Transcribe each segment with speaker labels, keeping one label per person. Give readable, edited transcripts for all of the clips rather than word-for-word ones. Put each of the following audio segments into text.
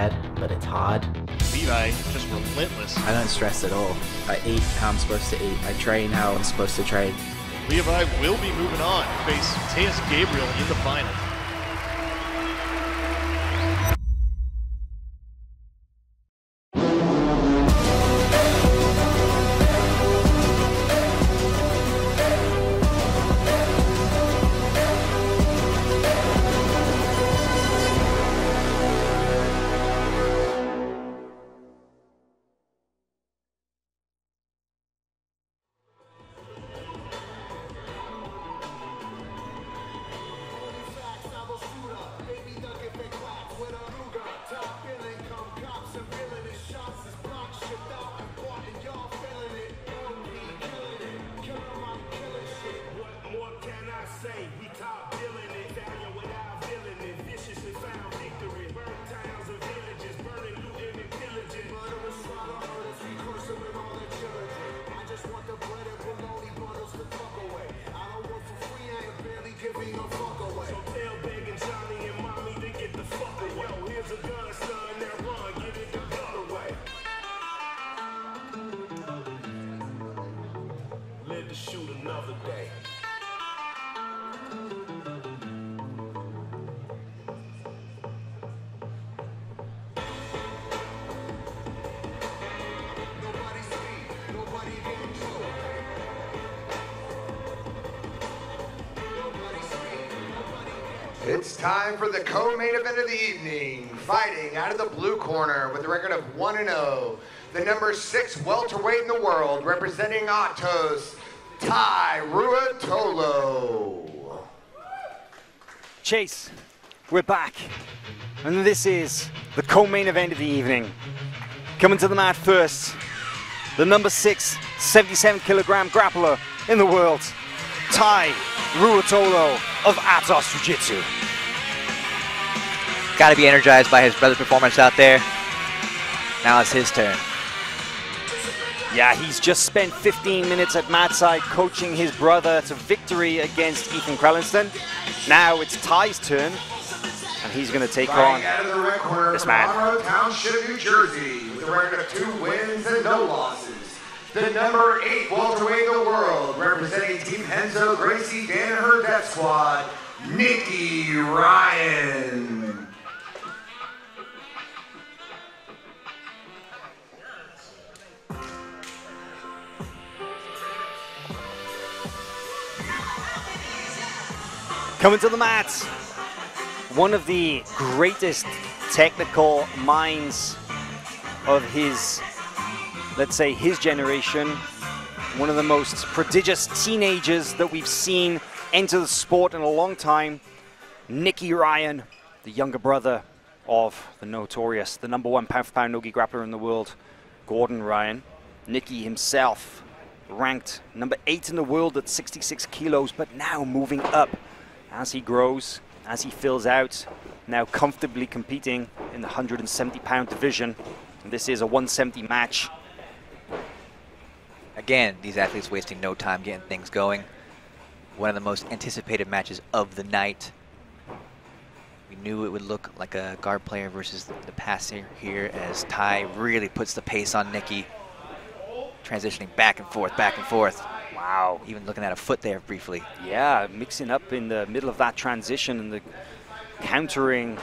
Speaker 1: bad, but it's hard.
Speaker 2: Levi, just relentless.
Speaker 1: I don't stress at all. I eat how I'm supposed to eat. I train how I'm supposed to train.
Speaker 2: Levi will be moving on to face Tye Gabriel in the final.
Speaker 3: It's time for the co-main event of the evening. Fighting out of the blue corner with a record of 1-0, the number 6 welterweight in the world, representing Atos, Tye Ruotolo.
Speaker 4: Chase, we're back, and this is the co-main event of the evening. Coming to the mat first, the number 6, 77-kilogram grappler in the world, Tye Ruotolo of Atos Jiu-Jitsu.
Speaker 5: Got to be energized by his brother's performance out there. Now it's his turn.
Speaker 4: Yeah, he's just spent 15 minutes at mat side coaching his brother to victory against Ethan Krellinston. Now it's Tye's turn, and he's going to take on this man.
Speaker 3: Township, New Jersey, with a record of 2 wins and no losses. The number 8 welterweight in the world, representing Team Henzo Gracie Danaher Death Squad, Nicky Ryan.
Speaker 4: Coming to the mat, one of the greatest technical minds of his, let's say, his generation, one of the most prodigious teenagers that we've seen enter the sport in a long time, Nicky Ryan, the younger brother of the notorious, the number 1 pound-for-pound no-gi grappler in the world, Gordon Ryan. Nicky himself ranked number 8 in the world at 66 kilos, but now moving up as he grows, as he fills out, now comfortably competing in the 170-pound division. And this is a 170 match.
Speaker 5: Again, these athletes wasting no time getting things going. One of the most anticipated matches of the night. We knew it would look like a guard player versus the passer here, as Tye really puts the pace on Nicky. Transitioning back and forth, back and forth. Wow, even looking at a foot there briefly.
Speaker 4: Yeah, mixing up in the middle of that transition and the countering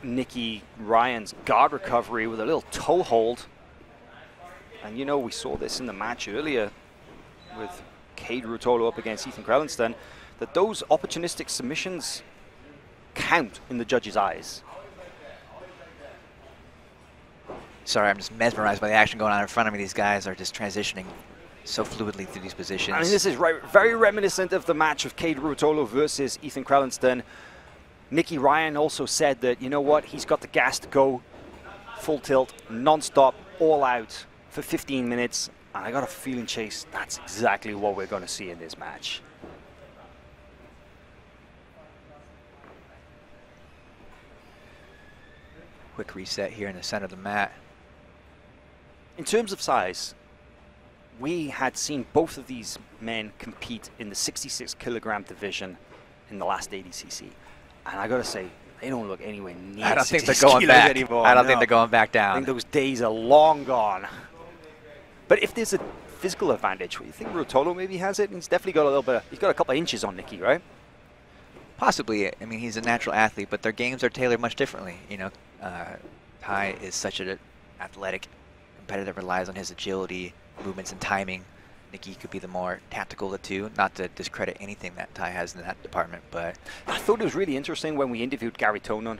Speaker 4: Nicky Ryan's guard recovery with a little toe hold. And you know, we saw this in the match earlier with Tye Ruotolo up against Ethan Krellinston, that those opportunistic submissions count in the judge's eyes.
Speaker 5: Sorry, I'm just mesmerized by the action going on in front of me. These guys are just transitioning so fluidly through these positions.
Speaker 4: I mean, this is very reminiscent of the match of Tye Ruotolo versus Ethan Krellinston. Nicky Ryan also said that, you know what, he's got the gas to go full tilt, non-stop, all out for 15 minutes. And I got a feeling, Chase, that's exactly what we're going to see in this match.
Speaker 5: Quick reset here in the center of the mat.
Speaker 4: In terms of size, we had seen both of these men compete in the 66 kilogram division in the last ADCC. And I gotta say, They don't look anywhere near
Speaker 5: I don't think they're
Speaker 4: 60
Speaker 5: going
Speaker 4: kilos
Speaker 5: back.
Speaker 4: anymore.
Speaker 5: I don't think
Speaker 4: No.
Speaker 5: they're going back
Speaker 4: I
Speaker 5: down.
Speaker 4: think those days are long gone. But if there's a physical advantage, you think Ruotolo maybe has it? He's definitely got a little bit. He's got a couple of inches on Nicky, right?
Speaker 5: Possibly. I mean, he's a natural athlete, but their games are tailored much differently. You know, Tye is such an athletic competitor, relies on his agility, movements, and timing. Nicky could be the more tactical of the two. Not to discredit anything that Tye has in that department, but
Speaker 4: I thought it was really interesting when we interviewed Gary Tonon,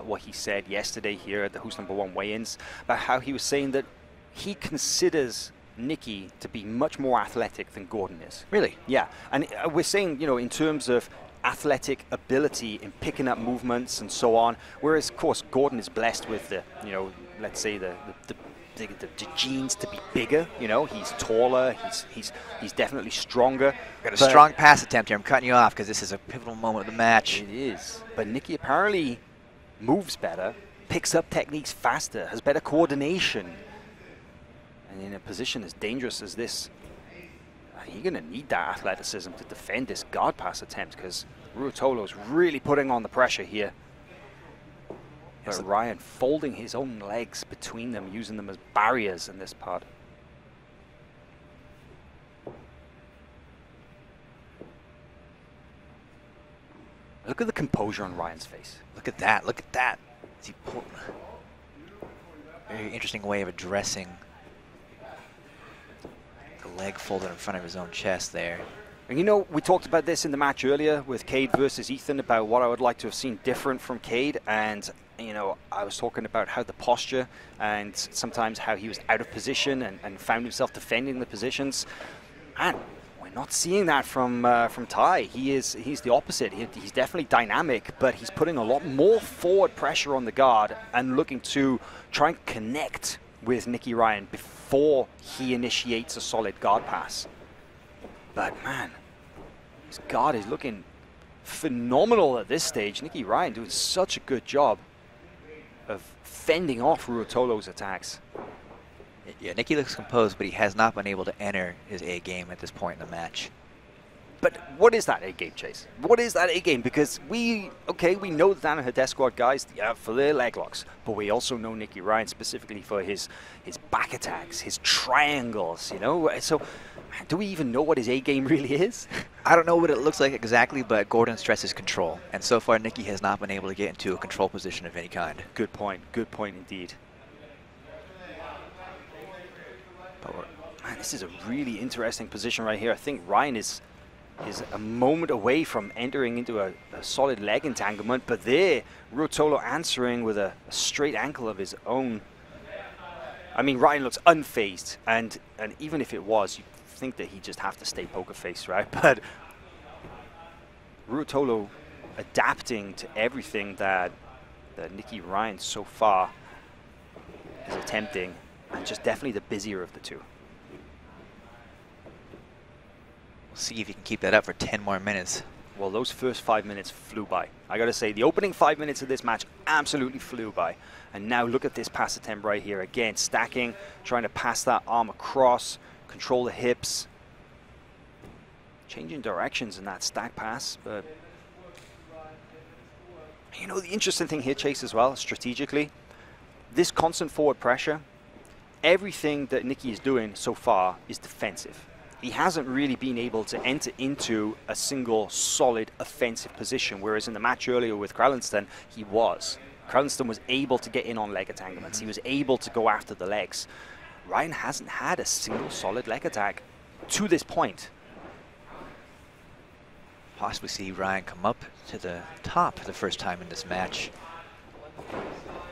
Speaker 4: what he said yesterday here at the Who's Number One weigh-ins, about how he was saying that he considers Nicky to be much more athletic than Gordon is.
Speaker 5: really,
Speaker 4: Yeah, and we're saying, you know, in terms of athletic ability in picking up movements and so on, whereas, of course, Gordon is blessed with the, you know, let's say the genes to be bigger. You know, he's taller, he's definitely stronger.
Speaker 5: got a strong pass attempt here. I'm cutting you off because this is a pivotal moment of the match.
Speaker 4: It is. But Nicky apparently moves better, picks up techniques faster, has better coordination. And in a position as dangerous as this, you're going to need that athleticism to defend this guard pass attempt, because Ruotolo's really putting on the pressure here.
Speaker 5: Yes.
Speaker 4: But Ryan folding his own legs between them, using them as barriers in this part. Look at the composure on Ryan's face.
Speaker 5: Look at that. Look at that. Is he very interesting way of addressing the leg folded in front of his own chest there.
Speaker 4: And you know, we talked about this in the match earlier with Cade versus Ethan about what I would like to have seen different from Cade. And, you know, I was talking about how the posture and sometimes how he was out of position and found himself defending the positions. And we're not seeing that from Tye. He's the opposite. He's definitely dynamic, but he's putting a lot more forward pressure on the guard and looking to try and connect with Nicky Ryan before he initiates a solid guard pass. But man, his guard is looking phenomenal at this stage. Nicky Ryan doing such a good job of fending off Ruotolo's attacks.
Speaker 5: Yeah, Nicky looks composed, but he has not been able to enter his A game at this point in the match.
Speaker 4: But what is that A game, Chase? What is that A game? Because we know the Danaher Death Squad guys for their leg locks, but we also know Nicky Ryan specifically for his back attacks, his triangles, you know? So do we even know what his A game really is?
Speaker 5: I don't know what it looks like exactly, but Gordon stresses control. And so far, Nicky has not been able to get into a control position of any kind.
Speaker 4: Good point indeed. But man, this is a really interesting position right here. I think Ryan is a moment away from entering into a solid leg entanglement, but there, Ruotolo answering with a straight ankle of his own. I mean, Ryan looks unfazed, and even if it was, you think that he'd just have to stay poker face, right? But Ruotolo adapting to everything that Nicky Ryan so far is attempting, and just definitely the busier of the two.
Speaker 5: We'll see if he can keep that up for 10 more minutes.
Speaker 4: Well, those first 5 minutes flew by. I got to say, the opening 5 minutes of this match absolutely flew by. And now look at this pass attempt right here. Again, stacking, trying to pass that arm across, control the hips. Changing directions in that stack pass, but you know, the interesting thing here, Chase, as well, strategically, this constant forward pressure, everything that Nicky is doing so far is defensive. He hasn't really been able to enter into a single solid offensive position, whereas in the match earlier with Kralenston, he was. Kralenston was able to get in on leg entanglements. He was able to go after the legs. Ryan hasn't had a single solid leg attack to this point.
Speaker 5: Possibly see Ryan come up to the top for the first time in this match.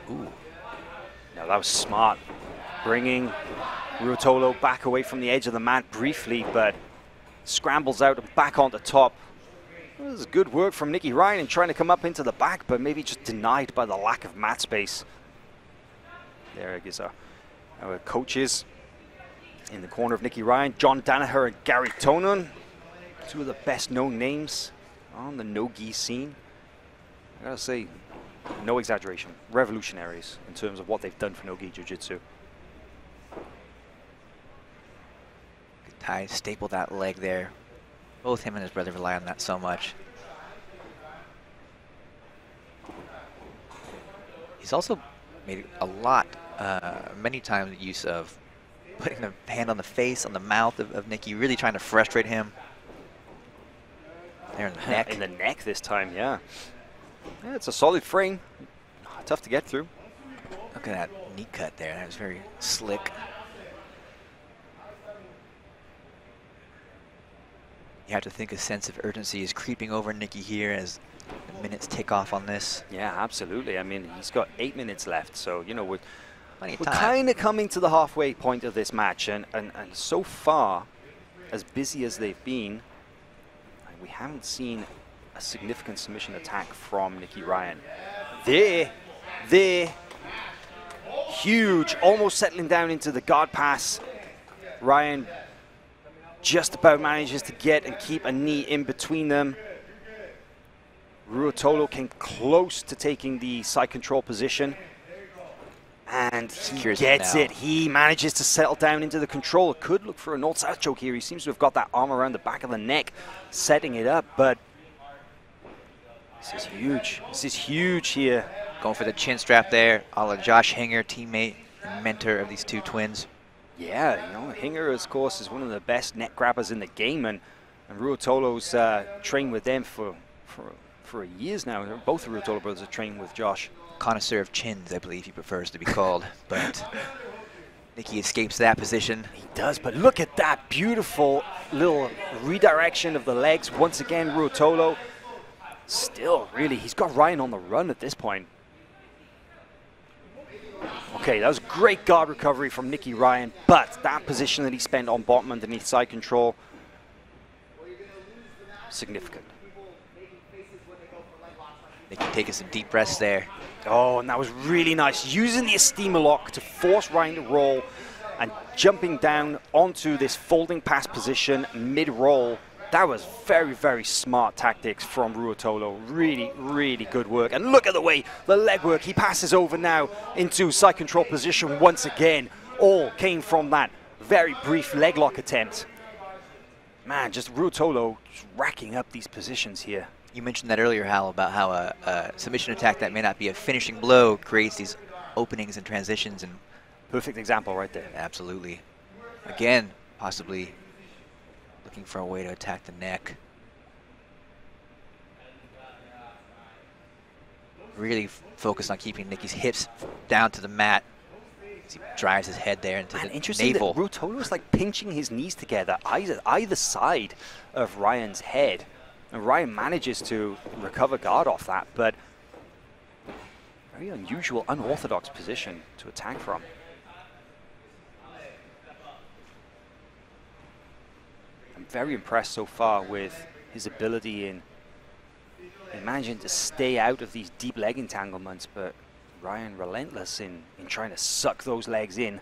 Speaker 5: Ooh.
Speaker 4: Now that was smart. Bringing Ruotolo back away from the edge of the mat briefly, but scrambles out and back on the top. This is good work from Nicky Ryan in trying to come up into the back, but maybe just denied by the lack of mat space. There is our coaches in the corner of Nicky Ryan, John Danaher and Gary Tonon, two of the best known names on the no-gi scene. I gotta say, no exaggeration, revolutionaries in terms of what they've done for no-gi jiu-jitsu.
Speaker 5: Tye staple that leg there. Both him and his brother rely on that so much. He's also made a lot, many times use of putting the hand on the face, on the mouth of Nicky, really trying to frustrate him. There in the neck.
Speaker 4: In the neck this time, yeah. Yeah, it's a solid frame. Tough to get through.
Speaker 5: Look at that knee cut there. That was very slick. You have to think a sense of urgency is creeping over Nicky here as the minutes tick off on this.
Speaker 4: Yeah, absolutely. I mean, he's got 8 minutes left, so, you know, we're
Speaker 5: Plenty of time.
Speaker 4: kind of coming to the halfway point of this match, and so far, as busy as they've been, we haven't seen a significant submission attack from Nicky Ryan. There, huge, almost settling down into the guard pass. Ryan just about manages to get and keep a knee in between them. Ruotolo came close to taking the side control position, and he gets it. He manages to settle down into the control. Could look for a north-south choke here. He seems to have got that arm around the back of the neck, setting it up, but this is huge. This is huge here.
Speaker 5: Going for the chin strap there, a la Josh Hinger, teammate and mentor of these two twins.
Speaker 4: Yeah, you know, Hinger, of course, is one of the best net grabbers in the game, and Ruotolo's trained with them for years now. Both the Ruotolo brothers are trained with Josh.
Speaker 5: Connoisseur of chins, I believe he prefers to be called, but Nicky escapes that position.
Speaker 4: He does, but look at that beautiful little redirection of the legs. Once again, Ruotolo still really, he's got Ryan on the run at this point. Okay, that was great guard recovery from Nicky Ryan, but that position that he spent on bottom underneath side control, significant.
Speaker 5: Nicky taking some deep breaths there.
Speaker 4: Oh, and that was really nice. Using the steamer lock to force Ryan to roll and jumping down onto this folding pass position mid-roll. That was very, very smart tactics from Ruotolo. Really, really good work. And look at the way the leg work. He passes over now into side control position once again. All came from that very brief leg lock attempt. Man, just Ruotolo just racking up these positions here.
Speaker 5: You mentioned that earlier, Hal, about how a submission attack that may not be a finishing blow creates these openings and transitions. And
Speaker 4: perfect example right there.
Speaker 5: Absolutely. Again, possibly looking for a way to attack the neck. Really focused on keeping Nicky's hips down to the mat as he drives his head there into the navel.
Speaker 4: That Ruotolo is like pinching his knees together either side of Ryan's head. And Ryan manages to recover guard off that, but very unusual, unorthodox position to attack from. I'm very impressed so far with his ability in managing to stay out of these deep leg entanglements, but Ryan relentless in trying to suck those legs in.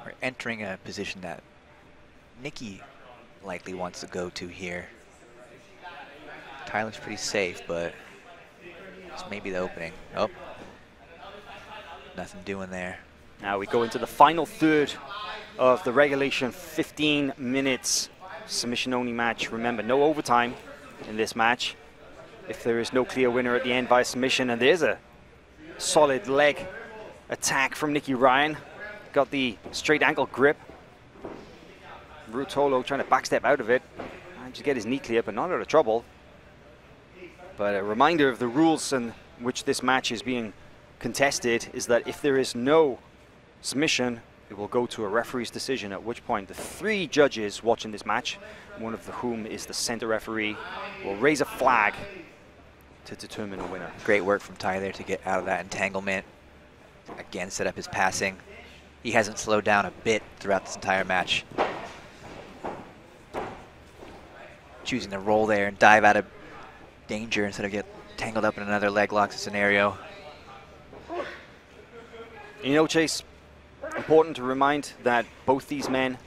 Speaker 5: We're entering a position that Nicky likely wants to go to here. Tyler's pretty safe, but this may be the opening. Oh, nothing doing there.
Speaker 4: Now we go into the final third of the regulation 15 minutes submission only match. Remember, no overtime in this match. If there is no clear winner at the end by submission, and there's a solid leg attack from Nicky Ryan. Got the straight ankle grip. Ruotolo trying to backstep out of it. Managed to get his knee clear, but not out of trouble. But a reminder of the rules in which this match is being contested is that if there is no submission, it will go to a referee's decision, at which point the 3 judges watching this match, one of whom is the center referee, will raise a flag to determine a winner.
Speaker 5: Great work from Tye there to get out of that entanglement. Again, set up his passing. He hasn't slowed down a bit throughout this entire match. Choosing to roll there and dive out of danger instead of get tangled up in another leg lock scenario.
Speaker 4: You know, Chase, important to remind that both these men,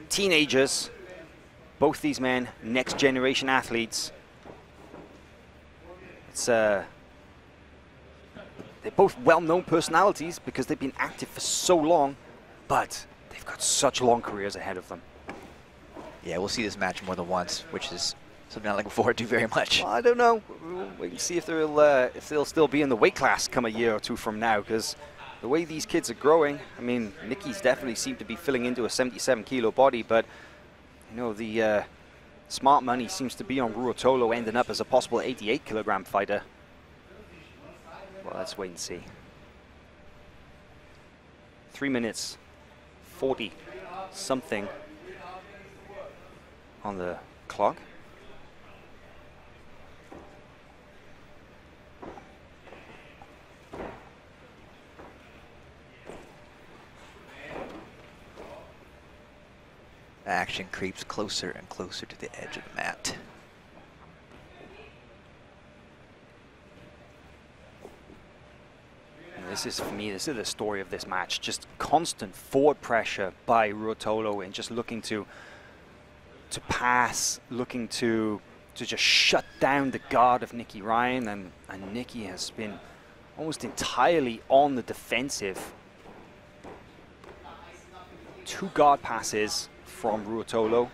Speaker 4: teenagers, both these men, next generation athletes. It's they're both well-known personalities because they've been active for so long, but they've got such long careers ahead of them.
Speaker 5: Yeah, we'll see this match more than once, which is Something I'm looking forward to very much.
Speaker 4: Well, I don't know. We'll wait and see if they'll still be in the weight class come a year or two from now, because the way these kids are growing, I mean, Nicky's definitely seemed to be filling into a 77-kilo body, but you know, the smart money seems to be on Ruotolo ending up as a possible 88-kilogram fighter. Well, let's wait and see. 3 minutes 40 something on the clock.
Speaker 5: Action creeps closer and closer to the edge of the mat.
Speaker 4: And this is, for me, this is the story of this match. Just constant forward pressure by Ruotolo and just looking to pass, looking to just shut down the guard of Nicky Ryan, and Nicky has been almost entirely on the defensive. 2 guard passes from Ruotolo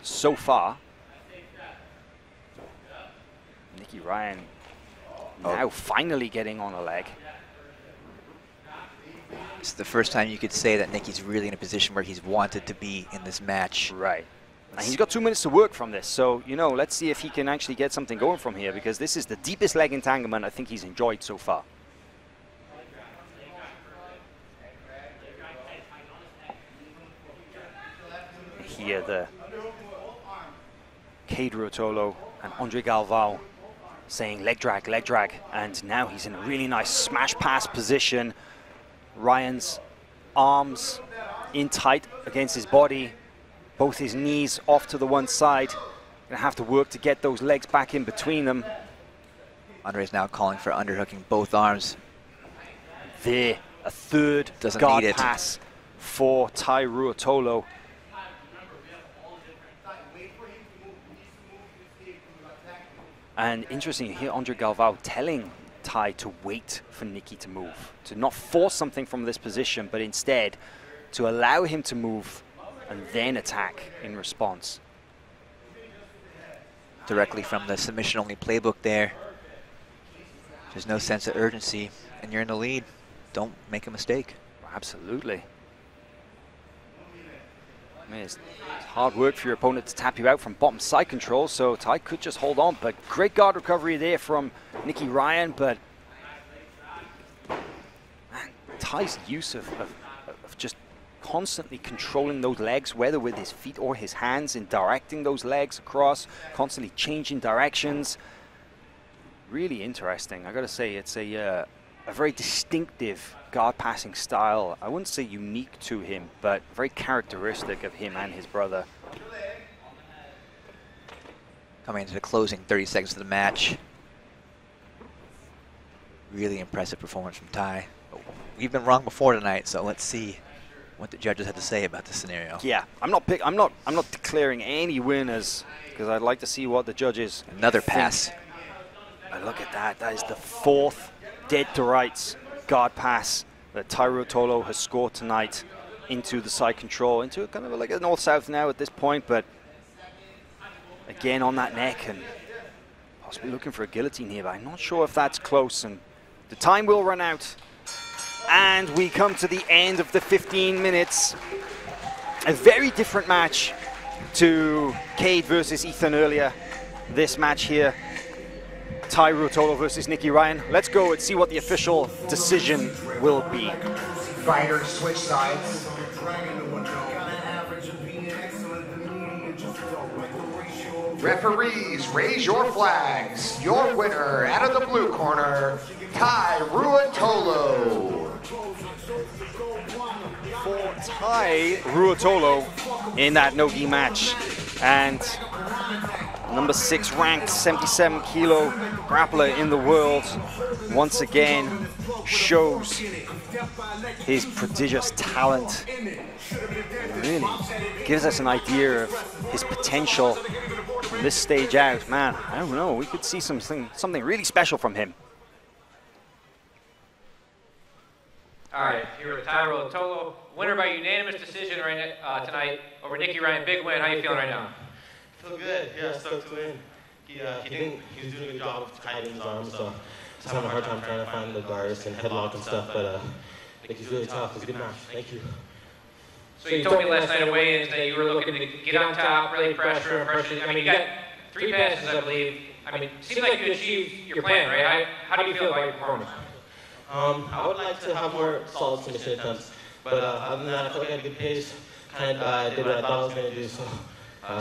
Speaker 4: so far. Nicky Ryan now finally getting on a leg.
Speaker 5: It's the first time you could say that Nicky's really in a position where he's wanted to be in this match.
Speaker 4: Right. And he's got 2 minutes to work from this, so, you know, let's see if he can actually get something going from here, because this is the deepest leg entanglement I think he's enjoyed so far. Here, the Tye Ruotolo and Andre Galvao saying leg drag, and now he's in a really nice smash pass position. Ryan's arms in tight against his body, both his knees off to the one side. Gonna have to work to get those legs back in between them.
Speaker 5: Andre's now calling for underhooking both arms.
Speaker 4: There, a third
Speaker 5: Doesn't
Speaker 4: guard
Speaker 5: need it.
Speaker 4: pass for Tye Ruotolo. And interesting, you hear Andre Galvao telling Tye to wait for Nicky to move, to not force something from this position, but instead to allow him to move and then attack in response.
Speaker 5: Directly from the submission-only playbook there. There's no sense of urgency, and you're in the lead. Don't make a mistake.
Speaker 4: Absolutely. I mean, it's hard work for your opponent to tap you out from bottom side control, so Tye could just hold on. But great guard recovery there from Nicky Ryan, but man, Tye's use of just constantly controlling those legs, whether with his feet or his hands, and directing those legs across, constantly changing directions. Really interesting. I gotta say, it's a very distinctive guard passing style. I wouldn't say unique to him, but very characteristic of him and his brother.
Speaker 5: Coming into the closing 30 seconds of the match. Really impressive performance from Tye. We've been wrong before tonight, so let's see what the judges have to say about this scenario.
Speaker 4: Yeah, I'm not declaring any winners, because I'd like to see what the judges
Speaker 5: Another
Speaker 4: think.
Speaker 5: pass.
Speaker 4: But look at that. That is the 4th dead to rights guard pass that Tye Ruotolo has scored tonight into the side control, into kind of like a north-south now at this point, but again on that neck and possibly looking for a guillotine here, but I'm not sure if that's close, and the time will run out. And we come to the end of the 15 minutes. A very different match to Cade versus Ethan earlier. This match here, Tye Ruotolo versus Nicky Ryan. Let's go and see what the official decision will be.
Speaker 3: Fighters switch sides. Referees, raise your flags. Your winner out of the blue corner, Tye Ruotolo.
Speaker 4: For Tye Ruotolo in that no-gi match, and number 6 ranked 77 kilo grappler in the world once again shows his prodigious talent. Really gives us an idea of his potential from this stage out. Man, I don't know, we could see something really special from him.
Speaker 6: All right, here with Tye Ruotolo, winner by unanimous decision tonight over Nicky Ryan. Big win. How you feeling right now?
Speaker 7: Feel good. Yeah, stuck to it. He was doing a good job of hiding his arms, so I was having a hard time trying to find the guards and headlock and stuff, but Nicky's really tough. It was a good match. Thank you.
Speaker 6: So you told me last night at weigh-ins that you were looking to get on top, really pressure. I mean, you got 3 passes, I believe. I mean, it seems like you achieved your plan, right? How do you feel about your performance?
Speaker 7: I would like to have more solid submission attempts, but other than that, I feel like I had a good pace. Kind of did what I thought I was going to do, so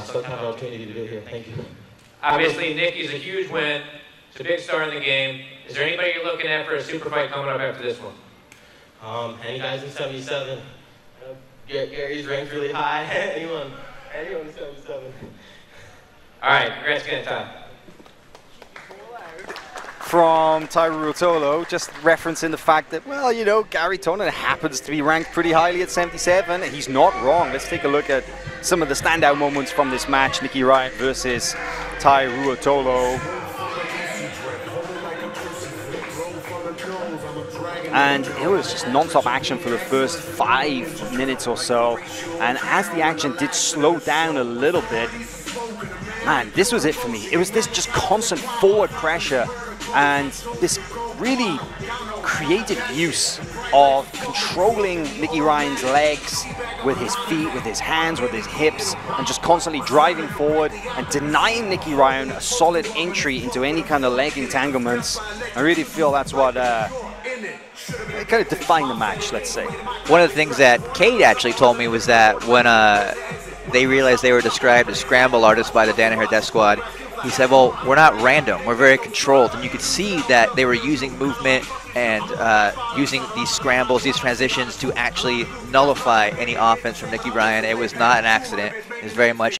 Speaker 7: still have an opportunity to do it here. Thank you.
Speaker 6: Obviously, Nicky's a huge win. It's a big star in the game. Is there anybody you're looking at for a super fight coming up after this one?
Speaker 7: Any guys in 77. Gary's ranked really high. anyone in 77.
Speaker 6: All right, congrats again, Tye.
Speaker 4: From Tye Ruotolo, just referencing the fact that, well, you know, Gary Tonin happens to be ranked pretty highly at 77. He's not wrong. Let's take a look at some of the standout moments from this match. Nicky Ryan versus Tye Ruotolo. And it was just non-stop action for the first 5 minutes or so. And as the action did slow down a little bit, man, this was it for me. It was this just constant forward pressure and this really creative use of controlling Nicky Ryan's legs with his feet, with his hands, with his hips, and just constantly driving forward and denying Nicky Ryan a solid entry into any kind of leg entanglements. I really feel that's what it kind of defined the match, let's say.
Speaker 5: One of the things that Kate actually told me was that when they realized they were described as scramble artists by the Danaher Death Squad, he said, well, we're not random, we're very controlled. And you could see that they were using movement and using these scrambles, these transitions to actually nullify any offense from Nicky Ryan. It was not an accident. It was very much